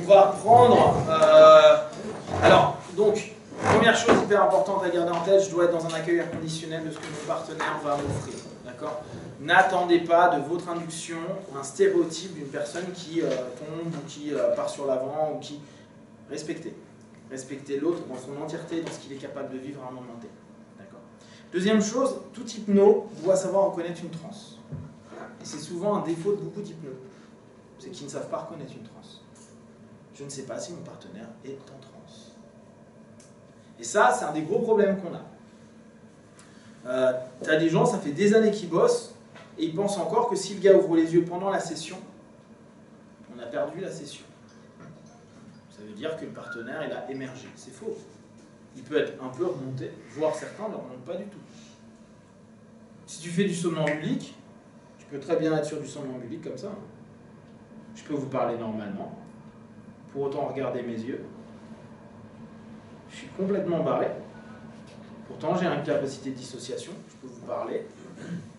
va prendre... alors, donc, première chose hyper importante à garder en tête, je dois être dans un accueil inconditionnel de ce que mon partenaire va m'offrir. D'accord? N'attendez pas de votre induction un stéréotype d'une personne qui tombe ou qui part sur l'avant ou qui... Respectez. Respectez l'autre dans son entièreté, dans ce qu'il est capable de vivre à un moment T. D'accord? Deuxième chose, tout hypno doit savoir reconnaître une transe. Et c'est souvent un défaut de beaucoup d'hypnos. C'est qu'ils ne savent pas reconnaître une transe. Je ne sais pas si mon partenaire est en transe. Et ça, c'est un des gros problèmes qu'on a. Tu as des gens, ça fait des années qu'ils bossent, et ils pensent encore que si le gars ouvre les yeux pendant la session, on a perdu la session. Ça veut dire que le partenaire, il a émergé. C'est faux. Il peut être un peu remonté, voire certains ne le remontent pas du tout. Si tu fais du somnambulique, tu peux très bien être sur du somnambulique comme ça. Je peux vous parler normalement. Pour autant, regardez mes yeux. Je suis complètement barré. Pourtant, j'ai une capacité de dissociation. Je peux vous parler.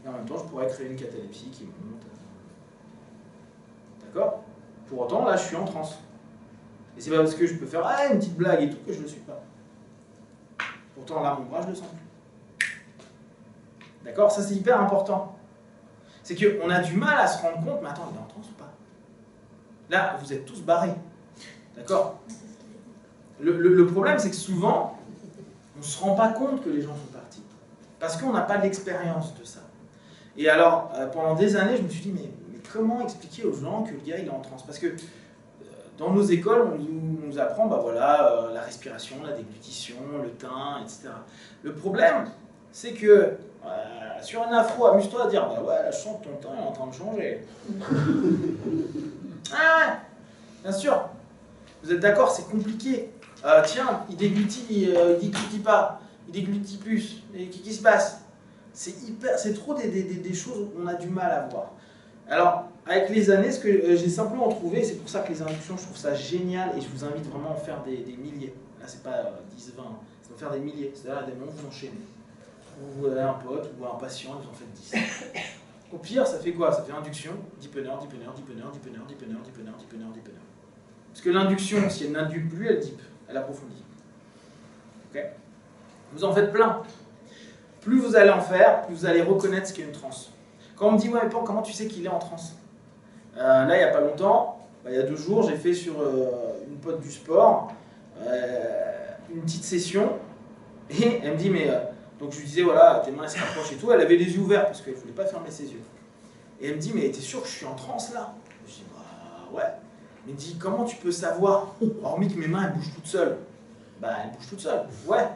Et en même temps, je pourrais créer une catalepsie qui monte. D'accord? Pour autant, là, je suis en transe. Et c'est pas parce que je peux faire une petite blague et tout que je ne le suis pas. Pourtant, là, mon bras, je le sens plus. D'accord? Ça, c'est hyper important. C'est qu'on a du mal à se rendre compte, mais attends, il est en transe ou pas? Là, vous êtes tous barrés. D'accord? Le problème, c'est que souvent, on ne se rend pas compte que les gens sont partis. Parce qu'on n'a pas l'expérience de ça. Et alors, pendant des années, je me suis dit, mais comment expliquer aux gens que le gars, il est en transe? Parce que dans nos écoles, on nous apprend voilà, la respiration, la déglutition, le teint, etc. Le problème, c'est que sur un afro, amuse-toi à dire, bah ouais, là, je sens que ton teint est en train de changer. Ah ouais, bien sûr. Vous êtes d'accord, c'est compliqué. Tiens, il déglutit, il déglutit pas, il déglutit plus. Et qu'est-ce qui se passe? C'est trop des choses où on a du mal à voir. Alors, avec les années, ce que j'ai simplement trouvé, c'est pour ça que les inductions, je trouve ça génial, et je vous invite vraiment à en faire des milliers. Là, c'est pas 10, 20, c'est d'en faire des milliers. C'est-à-dire, à des moments, vous enchaînez. Vous avez un pote ou un patient, vous en faites 10. Au pire, ça fait quoi? Ça fait induction, deepener, deepener, deepener, deepener, deepener, deepener, deepener, deepener. Parce que l'induction, si elle n'induque plus, elle deep, elle approfondit. Ok? Vous en faites plein. Plus vous allez en faire, plus vous allez reconnaître ce qu'est une transe. Quand on me dit, ouais, mais comment tu sais qu'il est en transe? Là, il n'y a pas longtemps, il y a 2 jours, j'ai fait sur une pote du sport une petite session, et elle me dit, mais... donc je lui disais, voilà, tes mains elles se rapprochent et tout, elle avait les yeux ouverts parce qu'elle ne voulait pas fermer ses yeux. Et elle me dit, mais t'es sûr que je suis en transe là? Je dis, bah ouais. Elle me dit, comment tu peux savoir, hormis que mes mains elles bougent toutes seules? Bah elles bougent toutes seules, ouais.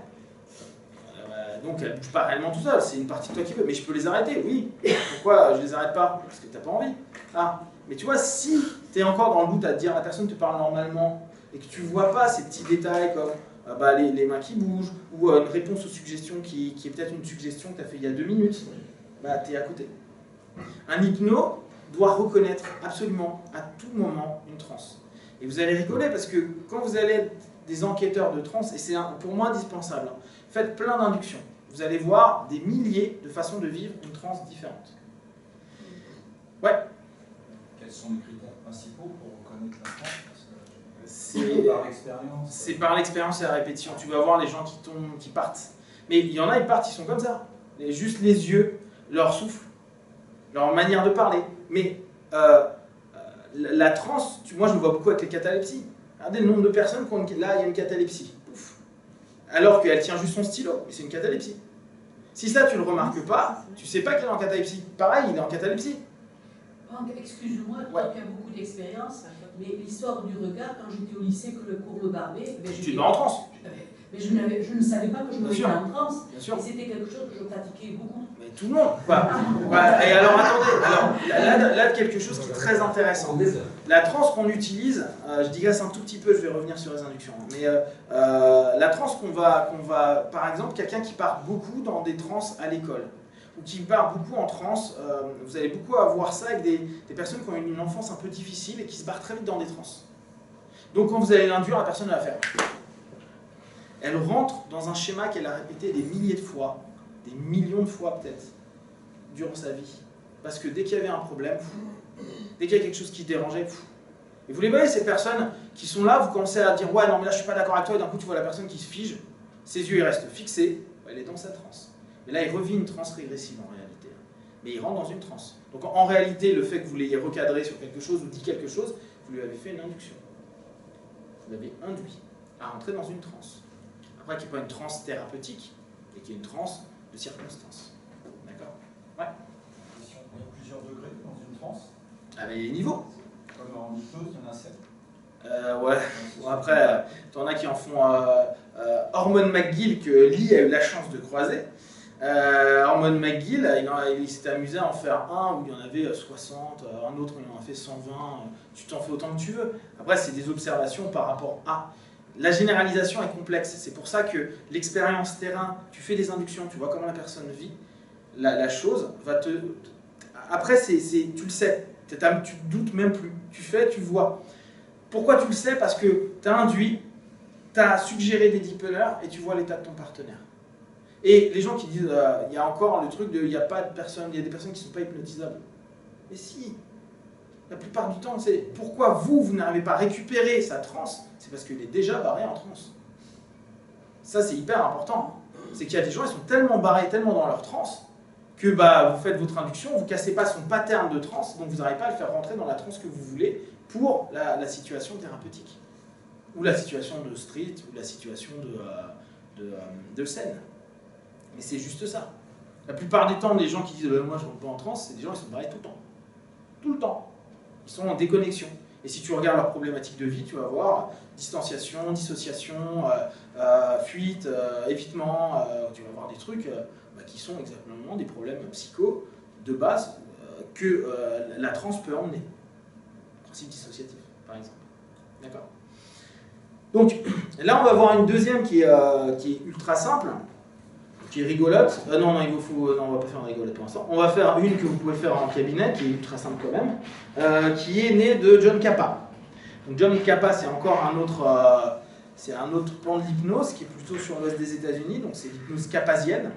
Donc elles ne bougent pas réellement tout seul, c'est une partie de toi qui veut. Mais je peux les arrêter, oui. Pourquoi je les arrête pas? Parce que tu n'as pas envie. Ah. Mais tu vois, si tu es encore dans le doute à te dire la personne te parle normalement et que tu ne vois pas ces petits détails comme les mains qui bougent ou une réponse aux suggestions qui est peut-être une suggestion que tu as fait il y a 2 minutes, bah tu es à côté. Un hypno doit reconnaître absolument à tout moment une transe. Et vous allez rigoler parce que quand vous allez être des enquêteurs de transe, et c'est pour moi indispensable, faites plein d'inductions. Vous allez voir des milliers de façons de vivre une transe différente. Ouais. Quels sont les critères principaux pour reconnaître la transe? C'est par l'expérience. C'est par l'expérience et la répétition. Tu vas voir les gens qui tombent, qui partent. Mais il y en a, ils partent, ils sont comme ça. Et juste les yeux, leur souffle, leur manière de parler. Mais la transe, moi je le vois beaucoup avec les catalepsies. Regardez le nombre de personnes qui ont là, il y a une catalepsie. Ouf. Alors qu'elle tient juste son stylo, mais c'est une catalepsie. Si ça, tu ne le remarques pas, tu ne sais pas qu'il est en catalepsie. Pareil, il est en catalepsie. Excuse-moi, toi qui as beaucoup d'expérience, mais l'histoire du regard, quand j'étais au lycée, que le cours me barbait... Tu te mets en transe. Mais je ne savais pas que je me mettais en transe. Bien sûr. Et c'était quelque chose que je pratiquais beaucoup. Mais tout le monde. Et alors, attendez, alors, là, quelque chose qui est très intéressant. La transe qu'on utilise, je digresse un tout petit peu, je vais revenir sur les inductions, mais la transe qu'on va, par exemple, quelqu'un qui part beaucoup dans des transes à l'école, ou qui part beaucoup en transe, vous allez beaucoup avoir ça avec des personnes qui ont une enfance un peu difficile et qui se barrent très vite dans des transes. Donc quand vous allez l'induire, la personne va faire. Elle rentre dans un schéma qu'elle a répété des milliers de fois, des millions de fois peut-être, durant sa vie. Parce que dès qu'il y avait un problème, dès qu'il y a quelque chose qui dérangeait, Et vous les voyez, ces personnes qui sont là, vous commencez à dire « Ouais, non, mais là, je suis pas d'accord avec toi », et d'un coup, tu vois la personne qui se fige, ses yeux, ils restent fixés, elle est dans sa transe. Mais là, il revit une transe régressive, en réalité. Mais il rentre dans une transe. Donc, en réalité, le fait que vous l'ayez recadré sur quelque chose ou dit quelque chose, vous lui avez fait une induction. Vous l'avez induit à rentrer dans une transe. Après, qu'il n'y ait pas une transe thérapeutique, et qu'il y ait une transe de circonstance. D'accord? Ouais. Il y a plusieurs degrés dans une transe. Ah, mais les niveaux. Comme en hypnose, il y en a 7. Ouais. Bon, après, t'en as qui en font Hormone McGill, que Lee a eu la chance de croiser. Hormone McGill, il s'était amusé à en faire un où il y en avait 60, un autre où il en a fait 120. Tu t'en fais autant que tu veux. Après, c'est des observations par rapport à. La généralisation est complexe. C'est pour ça que l'expérience terrain, tu fais des inductions, tu vois comment la personne vit. La chose va te. Après, tu le sais. Tu te doutes même plus. Tu fais, tu vois. Pourquoi tu le sais? Parce que tu as induit, tu as suggéré des deepeners et tu vois l'état de ton partenaire. Et les gens qui disent, il y a encore le truc de, il y a des personnes qui ne sont pas hypnotisables. Mais si, la plupart du temps, c'est pourquoi vous n'arrivez pas à récupérer sa transe, c'est parce qu'il est déjà barré en transe. Ça, c'est hyper important. C'est qu'il y a des gens, ils sont tellement barrés, tellement dans leur transe, que vous faites votre induction, vous ne cassez pas son pattern de transe, donc vous n'arrivez pas à le faire rentrer dans la transe que vous voulez pour la situation thérapeutique. Ou la situation de street, ou la situation de scène. Mais c'est juste ça. La plupart des temps, les gens qui disent moi je ne rentre pas en transe, c'est des gens qui sont barrés tout le temps. Tout le temps. Ils sont en déconnexion. Et si tu regardes leurs problématiques de vie, tu vas voir distanciation, dissociation, fuite, évitement, tu vas voir des trucs qui sont exactement des problèmes psycho de base que la transe peut emmener. Principe dissociatif, par exemple. D'accord? Donc, là, on va voir une deuxième qui est ultra simple, qui est rigolote. Non, on va pas faire une rigolote pour l'instant. On va faire une que vous pouvez faire en cabinet, qui est ultra simple quand même, qui est née de John Kappa. Donc, John Kappa, c'est encore un autre plan de l'hypnose, qui est plutôt sur l'ouest des États-Unis, donc c'est l'hypnose kappasienne.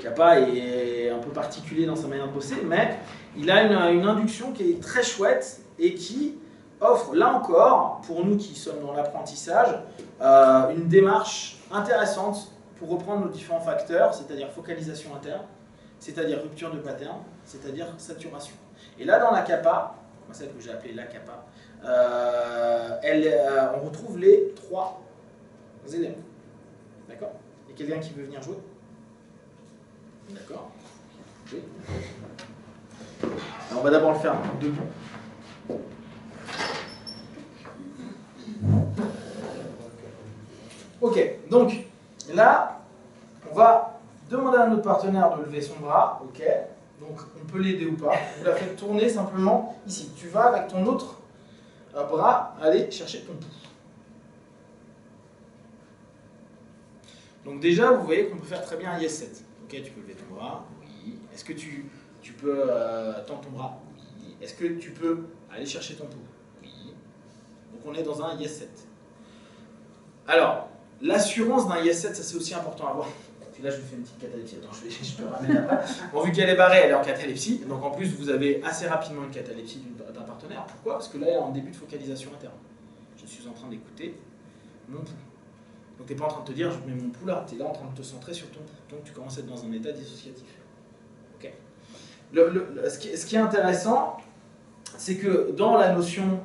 Kappa est un peu particulier dans sa manière de bosser, mais il a une induction qui est très chouette et qui offre, là encore, pour nous qui sommes dans l'apprentissage, une démarche intéressante pour reprendre nos différents facteurs, c'est-à-dire focalisation interne, c'est-à-dire rupture de pattern, c'est-à-dire saturation. Et là, dans la Kappa, celle que j'ai appelée la Kappa, on retrouve les 3 éléments. D'accord? Il y a quelqu'un qui veut venir jouer? D'accord. Oui. Alors, on va d'abord le faire debout. Ok, donc là, on va demander à notre partenaire de lever son bras. Ok, donc on peut l'aider ou pas. Vous la faites tourner simplement ici. Tu vas avec ton autre bras aller chercher ton pouls. Donc déjà, vous voyez qu'on peut faire très bien un yes 7. Ok, tu peux lever ton bras. Oui. Est-ce que tu peux tendre ton bras? Oui. Est-ce que tu peux aller chercher ton pouls? Oui. Donc on est dans un yes 7. Alors, l'assurance d'un yes 7, ça c'est aussi important à voir. Puis là, je lui fais une petite catalepsie. Attends, je peux ramener après. Bon, vu qu'elle est barrée, elle est en catalepsie. Donc en plus, vous avez assez rapidement une catalepsie d'un partenaire. Pourquoi? Parce que là, elle est en début de focalisation interne. Je suis en train d'écouter mon pouls. Donc tu n'es pas en train de te dire, je mets mon pouls là. Tu es là en train de te centrer sur ton pouls. Donc tu commences à être dans un état dissociatif. Ok. Ce qui est intéressant, c'est que dans la notion,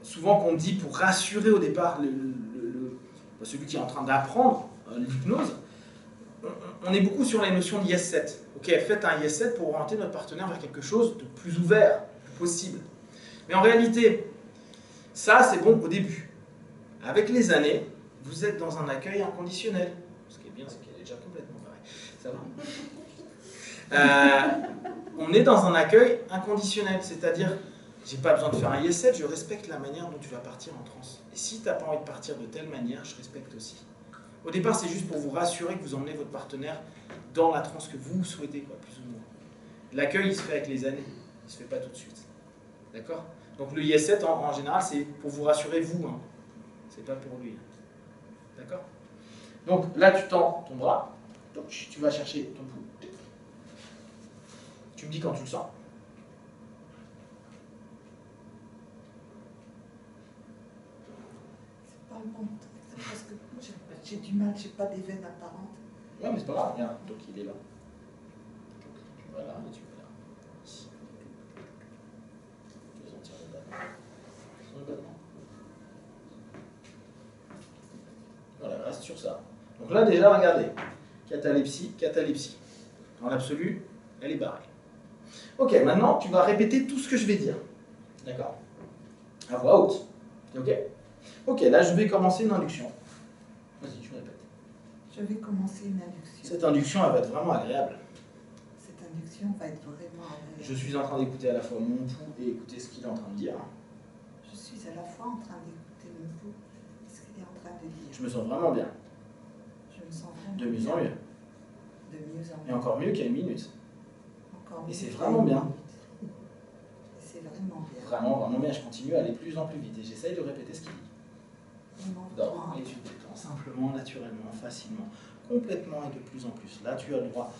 souvent qu'on dit pour rassurer au départ celui qui est en train d'apprendre l'hypnose, on est beaucoup sur les notions de yes 7. Ok, faites un yes 7 pour orienter notre partenaire vers quelque chose de plus ouvert, plus possible. Mais en réalité, ça c'est bon au début. Avec les années, vous êtes dans un accueil inconditionnel. Ce qui est bien, c'est qu'elle est déjà complètement barrée. Ça va. On est dans un accueil inconditionnel, c'est-à-dire, j'ai pas besoin de faire un yes 7, je respecte la manière dont tu vas partir en transe. Et si tu n'as pas envie de partir de telle manière, je respecte aussi. Au départ, c'est juste pour vous rassurer que vous emmenez votre partenaire dans la transe que vous souhaitez, quoi, plus ou moins. L'accueil, il se fait avec les années, il ne se fait pas tout de suite. D'accord? Donc le yes 7, en général, c'est pour vous rassurer, vous. Hein. C'est pas pour lui. D'accord? Donc là, tu tends ton bras, donc, tu vas chercher ton pouls. Tu me dis quand tu le sens. compte. Parce que j'ai du mal, j'ai pas des veines apparentes. Ouais, mais c'est pas grave, regarde, donc il est là. Voilà, et tu vas là. Ici. Tu vas sentir le battement. Sur le battement. Voilà, reste sur ça. Donc là, déjà, regardez. Catalepsie, catalepsie. Dans l'absolu, elle est barrée. Ok, maintenant, tu vas répéter tout ce que je vais dire. D'accord? À voix haute. Ok? Ok, là, je vais commencer une induction. Vas-y, tu répètes. Je vais commencer une induction. Cette induction, elle va être vraiment agréable. Cette induction va être vraiment agréable. Je suis en train d'écouter à la fois mon pouls et écouter ce qu'il est en train de dire. Je suis à la fois en train d'écouter mon pouls et ce qu'il est en train de dire. Je me sens vraiment bien. Je me sens vraiment De mieux en mieux. De mieux en mieux. Et encore mieux qu'il y a une minute. Encore Et mieux c'est qu'il y a vraiment une bien. minute. Et c'est vraiment bien. Vraiment, vraiment bien. Je continue à aller plus en plus vite et j'essaye de répéter ce qu'il dit. Vraiment, Dors vraiment. et tu te détends simplement, naturellement, facilement, complètement et de plus en plus. Là, tu as le droit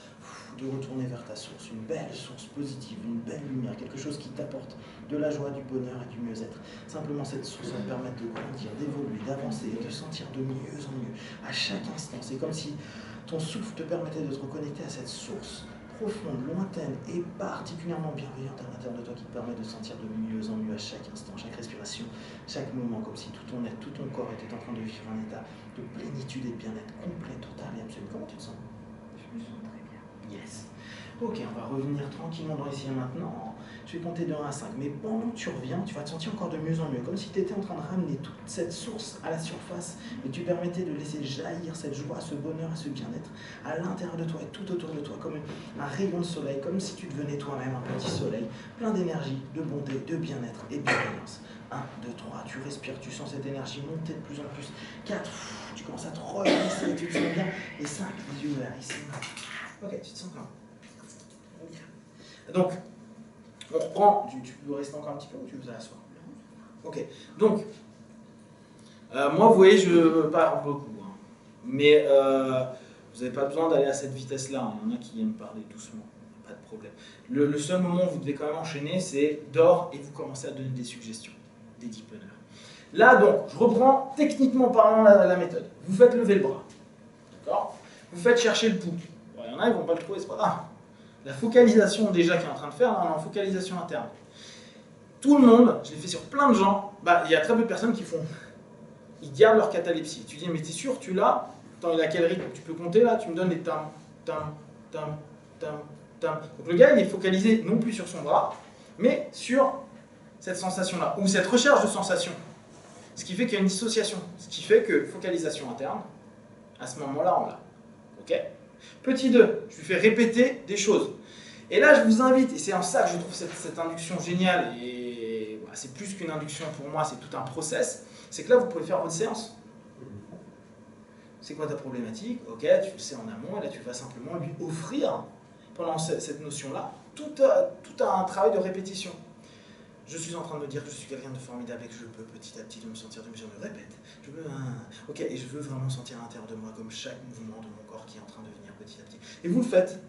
de retourner vers ta source, une belle source positive, une belle lumière, quelque chose qui t'apporte de la joie, du bonheur et du mieux-être. Simplement, cette source va te permettre de grandir, d'évoluer, d'avancer et de sentir de mieux en mieux à chaque instant. C'est comme si ton souffle te permettait de te reconnecter à cette source profonde, lointaine et particulièrement bienveillante à l'intérieur de toi qui te permet de sentir de mieux en mieux à chaque instant, chaque respiration, chaque moment, comme si tout ton être, tout ton corps était en train de vivre un état de plénitude et de bien-être complet, total et absolu. Comment tu te sens? Je me sens très bien. Yes. Ok, on va revenir tranquillement dans ici et maintenant. Je vais compter de 1 à 5, mais pendant que tu reviens, tu vas te sentir encore de mieux en mieux, comme si tu étais en train de ramener toute cette source à la surface et tu permettais de laisser jaillir cette joie, ce bonheur et ce bien-être à l'intérieur de toi et tout autour de toi, comme un rayon de soleil, comme si tu devenais toi-même un petit soleil, plein d'énergie, de bonté, de bien-être et de bienveillance. 1, 2, 3, tu respires, tu sens cette énergie monter de plus en plus. 4, tu commences à te relancer, tu te sens bien. Et 5, les yeux ouverts, ici. Ok, tu te sens bien. Donc, on reprend. Tu peux rester encore un petit peu ou tu veux t'asseoir? Ok, donc, moi, vous voyez, je parle beaucoup. Hein. Mais vous n'avez pas besoin d'aller à cette vitesse-là. Hein. Il y en a qui aiment parler doucement. Pas de problème. Le seul moment où vous devez quand même enchaîner, c'est dors et vous commencez à donner des suggestions, des deepeners. Là, donc, je reprends techniquement parlant la méthode. Vous faites lever le bras. D'accord? Vous faites chercher le pouls. Bon, il y en a, ils ne vont pas le trouver, c'est pas grave. La focalisation déjà qu'il est en train de faire, là, on est en focalisation interne. Tout le monde, je l'ai fait sur plein de gens, il y a très peu de personnes qui font. Ils gardent leur catalepsie. Tu dis, mais t'es sûr, tu l'as? Attends, il a quel rythme? Tu peux compter là? Tu me donnes les tam, tam, tam, tam, tam. Donc le gars, il est focalisé non plus sur son bras, mais sur cette sensation-là, ou cette recherche de sensation. Ce qui fait qu'il y a une dissociation. Ce qui fait que focalisation interne, à ce moment-là, on l'a. Ok? Petit 2, je lui fais répéter des choses. Et là, je vous invite, et c'est en ça que je trouve cette induction géniale, et voilà, c'est plus qu'une induction pour moi, c'est tout un process, c'est que là, vous pouvez faire votre séance. C'est quoi ta problématique? Ok, tu le sais en amont, et là, tu vas simplement lui offrir, pendant cette notion-là, tout un travail de répétition. Je suis en train de me dire que je suis quelqu'un de formidable et que je peux petit à petit de me sentir de mieux en mieux. Répète. Je veux ok, et je veux vraiment sentir à l'intérieur de moi comme chaque mouvement de mon corps qui est en train de venir petit à petit. Et vous le faites.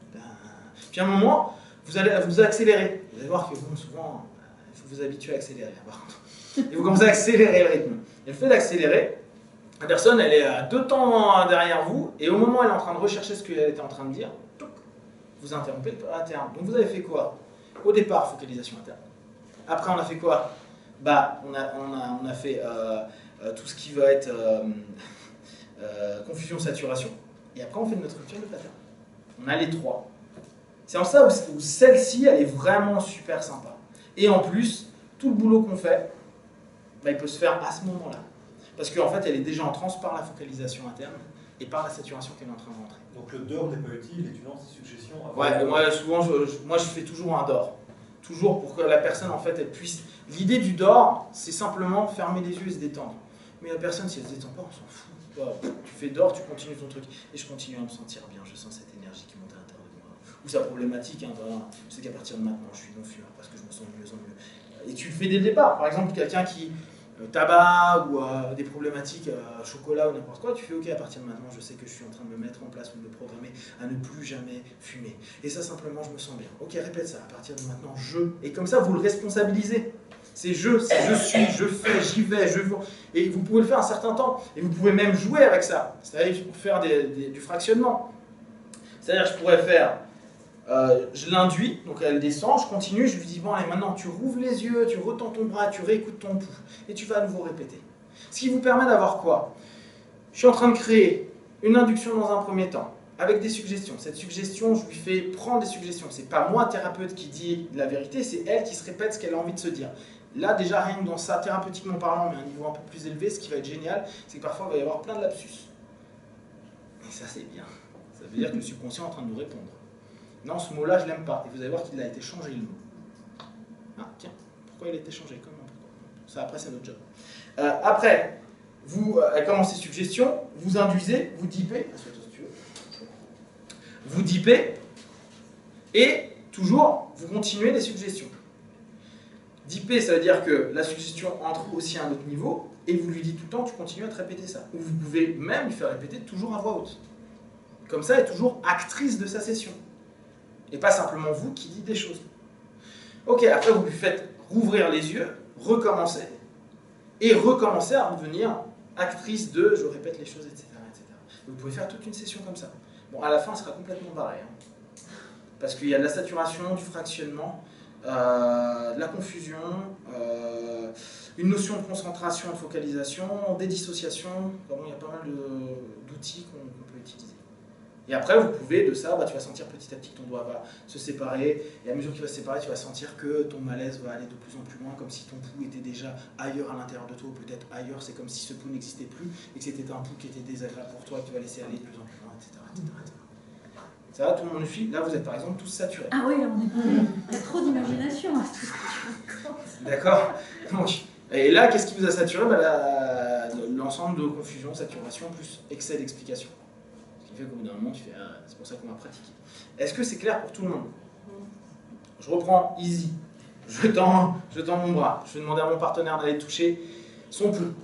Puis à un moment, vous allez vous accélérer. Vous allez voir que bon, souvent, il faut vous habituer à accélérer. Par contre. Et vous commencez à accélérer le rythme. Et le fait d'accélérer, la personne, elle est à 2 temps derrière vous, et au moment où elle est en train de rechercher ce qu'elle était en train de dire, vous interrompez l'interne. Donc vous avez fait quoi? Au départ, focalisation interne. Après, on a fait quoi? On a fait tout ce qui va être confusion, saturation. Et après, on fait notre rupture de pattern. On a les 3. C'est en ça où celle-ci, elle est vraiment super sympa. Et en plus, tout le boulot qu'on fait, il peut se faire à ce moment-là. Parce qu'en fait, elle est déjà en transe par la focalisation interne et par la saturation qu'elle est en train de rentrer. Donc le dehors n'est pas utile et tu lances des suggestions avant. Ouais, moi, souvent, je fais toujours un dehors. Toujours pour que la personne, en fait, elle puisse... L'idée du dehors, c'est simplement fermer les yeux et se détendre. Mais la personne, si elle ne se détend pas, on s'en fout. Tu fais dehors, tu continues ton truc. Et je continue à me sentir bien, je sens cette énergie qui monte à l'intérieur de moi. Ou sa problématique, hein, je sais qu'à partir de maintenant, je suis non-fumeur parce que je me sens de mieux en mieux. Et tu le fais dès le départ. Par exemple, quelqu'un qui... tabac ou des problématiques chocolat ou n'importe quoi, tu fais ok, à partir de maintenant je sais que je suis en train de me mettre en place ou de me programmer à ne plus jamais fumer. Et ça simplement je me sens bien. Ok, répète ça, à partir de maintenant et comme ça vous le responsabilisez. C'est je suis, je fais, j'y vais, je vois. Et vous pouvez le faire un certain temps. Et vous pouvez même jouer avec ça. C'est-à-dire pour faire du fractionnement. C'est-à-dire je pourrais faire, je l'induis, donc elle descend, je continue, je lui dis, bon allez maintenant tu rouvres les yeux, tu retends ton bras, tu réécoutes ton pouls. Et tu vas à nouveau répéter. Ce qui vous permet d'avoir quoi? Je suis en train de créer une induction dans un premier temps, avec des suggestions. Cette suggestion, je lui fais prendre des suggestions. C'est pas moi, thérapeute, qui dit la vérité, c'est elle qui se répète ce qu'elle a envie de se dire. Là, déjà, rien que dans ça, thérapeutiquement parlant, mais à un niveau un peu plus élevé, ce qui va être génial, c'est que parfois, il va y avoir plein de lapsus. Et ça, c'est bien. Ça veut dire que le subconscient est en train de nous répondre. Non, ce mot-là, je l'aime pas. Et vous allez voir qu'il a été changé, le mot. Ah, tiens, pourquoi il a été changé? Comment? Ça, après, c'est notre job. Après, elle commence ses suggestions, vous induisez, vous dipez, et toujours, vous continuez les suggestions. Diper, ça veut dire que la suggestion entre aussi à un autre niveau, et vous lui dites tout le temps, tu continues à te répéter ça. Ou vous pouvez même lui faire répéter toujours à voix haute. Comme ça, elle est toujours actrice de sa session. Et pas simplement vous qui dites des choses. Ok, après vous lui faites rouvrir les yeux, recommencer, et recommencer à redevenir actrice de je répète les choses, etc., etc. Vous pouvez faire toute une session comme ça. Bon, à la fin, elle sera complètement barrée. Parce qu'il y a de la saturation, du fractionnement, de la confusion, une notion de concentration et de focalisation, des dissociations. Bon, il y a pas mal d'outils qu'on peut utiliser. Et après, vous pouvez, de ça, tu vas sentir petit à petit que ton doigt va se séparer. Et à mesure qu'il va se séparer, tu vas sentir que ton malaise va aller de plus en plus loin, comme si ton pouls était déjà ailleurs à l'intérieur de toi, ou peut-être ailleurs, c'est comme si ce pouls n'existait plus, et que c'était un pouls qui était désagréable pour toi, et que tu vas laisser aller de plus en plus loin, etc. Ça va, tout le monde le file. Là, vous êtes par exemple tous saturés. Ah oui, on a trop d'imagination. D'accord. Donc, et là, qu'est-ce qui vous a saturé? L'ensemble de confusion, saturation, plus excès d'explication. Ce qui fait qu'au bout d'un moment, tu fais ah, c'est pour ça qu'on va pratiquer. Est-ce que c'est clair pour tout le monde? Je reprends, easy. Je tends mon bras. Je vais demander à mon partenaire d'aller toucher son pouls.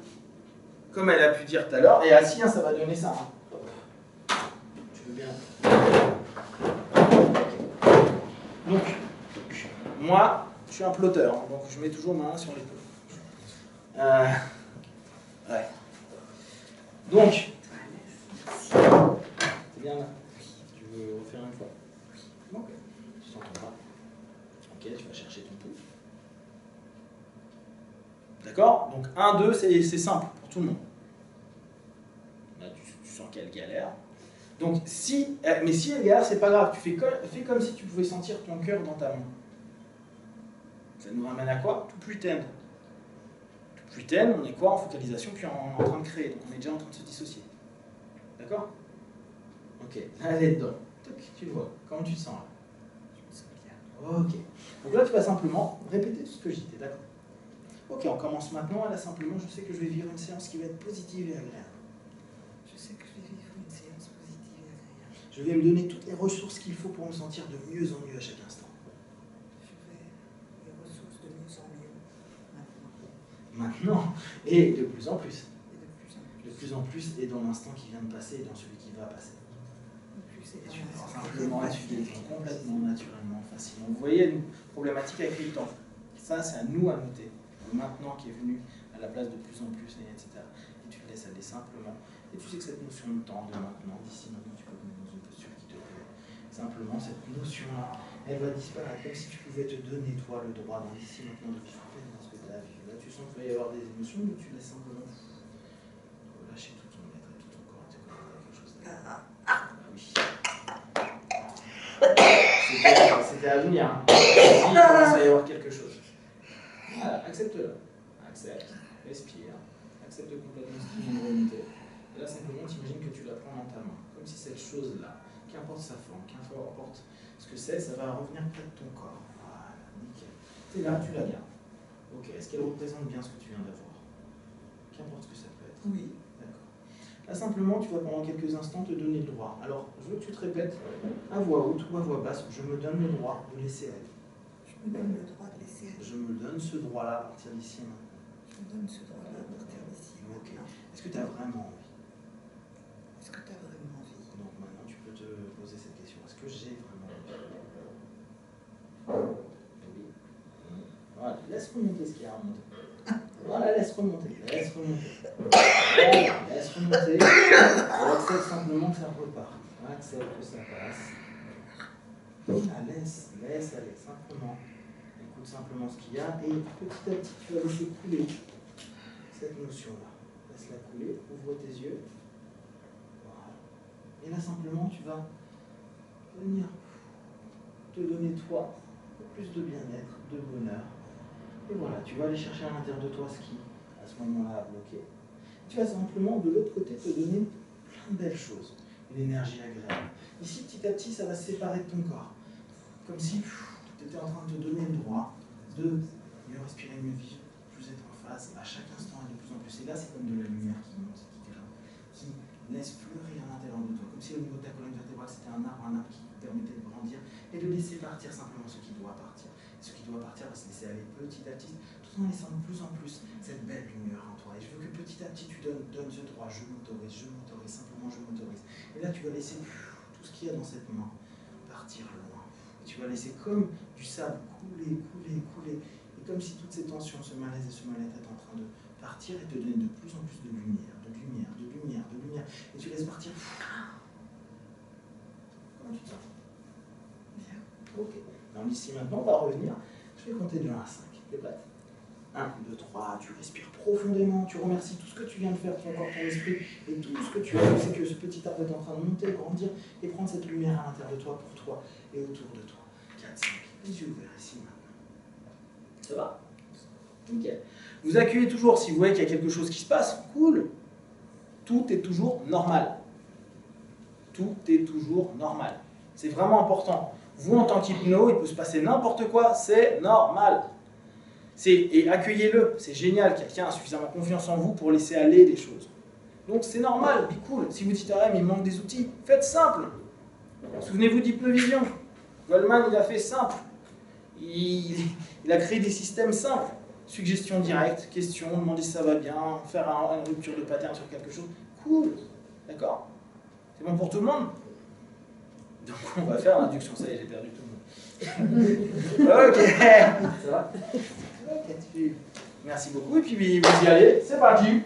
Comme elle a pu dire tout à l'heure. Et assis, ça va donner ça. Tu veux bien? Donc, moi, je suis un plotteur, donc je mets toujours ma main sur l'épaule. Ouais. Donc, c'est bien là. Tu veux refaire une fois? Ok. Tu sens ton bras. Ok, tu vas chercher ton pouls. D'accord? Donc 1, 2, c'est simple pour tout le monde. Là, tu sens qu'elle galère. Donc, mais si elle galère, c'est pas grave. Tu fais comme si tu pouvais sentir ton cœur dans ta main. Ça nous ramène à quoi? To pretend. To pretend, on est quoi? En focalisation, puis en train de créer. Donc, on est déjà en train de se dissocier. D'accord? Ok, allez dedans. Tu le vois. Comment tu te sens là? Je me sens bien. Ok. Donc là, tu vas simplement répéter tout ce que je dis. T'es d'accord? Ok, on commence maintenant. Là, simplement, je sais que je vais vivre une séance qui va être positive et agréable. Je sais que je vais vivre une séance positive et agréable. Je vais me donner toutes les ressources qu'il faut pour me sentir de mieux en mieux à chaque instant. Je vais les ressources de mieux en mieux Maintenant, et de plus en plus. et de plus en plus. De plus en plus, et dans l'instant qui vient de passer, et dans celui qui va passer. De plus et Et tu dans vas l'instant. simplement étudier le temps complètement, naturellement, facilement. Vous voyez une problématique avec le temps. Ça, c'est à nous à noter. Le maintenant qui est venu à la place de plus en plus, et etc. Et tu le laisses aller simplement. Et tu sais que cette notion de temps, de maintenant, d'ici maintenant, tu peux te mettre dans une posture qui te plaît. Simplement, cette notion-là, elle va disparaître, comme si tu pouvais te donner, toi, le droit dans l'ici maintenant de vivre pleinement ce que tu as à vivre. Là, tu sens qu'il va y avoir des émotions, mais tu laisses simplement relâcher tout ton être, tout ton corps, te connecter à quelque chose de... Ah oui. C'était à venir. Hein. Il commence à y avoir quelque chose. Voilà, accepte-le. Accepte, respire, accepte complètement ce qui vient de remonter. Et là, simplement, t'imagines que tu la prends dans ta main. Comme si cette chose-là, qu'importe sa forme, qu'importe ce que c'est, ça va revenir près de ton corps. Voilà, nickel. T'es là, tu la gardes. Ok, est-ce qu'elle représente bien ce que tu viens d'avoir? Qu'importe ce que ça peut être. Oui. D'accord. Là, simplement, tu vas pendant quelques instants te donner le droit. Alors, je veux que tu te répètes à voix haute ou à voix basse, je me donne le droit de laisser aller. Je me donne le droit de laisser aller. Je me donne ce droit-là à partir d'ici maintenant. Je me donne ce droit-là à partir d'ici. Ok. Maintenant. Est-ce que tu as vraiment envie? Est-ce que tu as vraiment envie? Donc maintenant, tu peux te poser cette question. Est-ce que j'ai vraiment envie? Oui. Voilà, laisse remonter ce qu'il y a à remonter. Voilà, laisse remonter, laisse remonter. Voilà, laisse remonter. Et accepte simplement que ça repart. Accepte que ça passe. Voilà, laisse aller, simplement. Écoute simplement ce qu'il y a et petit à petit, tu vas laisser couler cette notion-là. Laisse-la couler, ouvre tes yeux. Voilà. Et là, simplement, tu vas venir te donner, toi, plus de bien-être, de bonheur. Et voilà, tu vas aller chercher à l'intérieur de toi ce qui, à ce moment-là, a bloqué. Tu vas simplement, de l'autre côté, te donner plein de belles choses. Une énergie agréable. Ici, petit à petit, ça va se séparer de ton corps. Comme si tu étais en train de te donner le droit de mieux respirer, mieux vivre, plus être en phase, à chaque instant et de plus en plus. Et là, c'est comme de la lumière qui monte, qui laisse fleurir à l'intérieur de toi. Comme si au niveau de ta colonne vertébrale, c'était un arbre qui permettait de grandir et de laisser partir simplement ce qui doit partir. Et ce qui doit partir va se laisser aller petit à petit, tout en laissant de plus en plus cette belle lumière en toi. Et je veux que petit à petit, tu donnes ce droit. Je m'autorise, simplement je m'autorise. Et là, tu vas laisser tout ce qu'il y a dans cette main partir loin. Et tu vas laisser comme du sable couler, couler, couler. Et comme si toute cette tension, ce malaise et ce mal-être est en train de partir et te donner de plus en plus de lumière, de lumière, de lumière, de lumière. Et tu laisses partir. Comment tu te sens? Bien. Ok. Alors ici maintenant, on va revenir. Je vais compter de 1 à 5. T'es prête? 1, 2, 3, tu respires profondément, tu remercies tout ce que tu viens de faire, ton corps, ton esprit, et tout ce que tu as vu, c'est que ce petit arbre est en train de monter, grandir, et prendre cette lumière à l'intérieur de toi, pour toi, et autour de toi. 4, 5, les yeux ouverts ici maintenant. Ça va? Nickel. Vous accueillez toujours, si vous voyez qu'il y a quelque chose qui se passe, cool. Tout est toujours normal. Tout est toujours normal. C'est vraiment important. Vous, en tant qu'hypno, il peut se passer n'importe quoi, c'est normal. Et accueillez-le, c'est génial, quelqu'un a suffisamment confiance en vous pour laisser aller les choses. Donc c'est normal, be cool. Si vous dites, ah, mais il manque des outils, faites simple. Souvenez-vous d'Hypnovision. Goldman, il a fait simple. Il a créé des systèmes simples. Suggestion directe, question, demander si ça va bien, faire une rupture de pattern sur quelque chose. Cool, d'accord? C'est bon pour tout le monde? Donc on va faire l'induction. Ça y est, j'ai perdu tout le monde. Ok, ça va? Ok, merci beaucoup. Et puis vous y allez, c'est parti.